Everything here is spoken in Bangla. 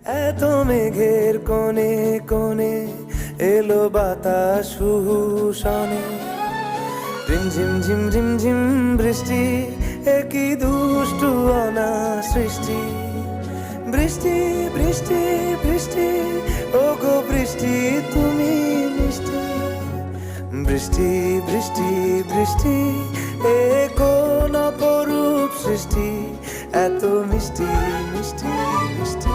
এত মেঘের কোণে কোণে এলো বাতাস হুহুশনে, রিমঝিম ঝিম রিমঝিম বৃষ্টি, একই দুষ্টু অনা সৃষ্টি। বৃষ্টি বৃষ্টি বৃষ্টি, ও গো বৃষ্টি তুমি মিষ্টি। বৃষ্টি বৃষ্টি বৃষ্টি, এ কোন অপরূপ সৃষ্টি, এত মিষ্টি মিষ্টি মিষ্টি।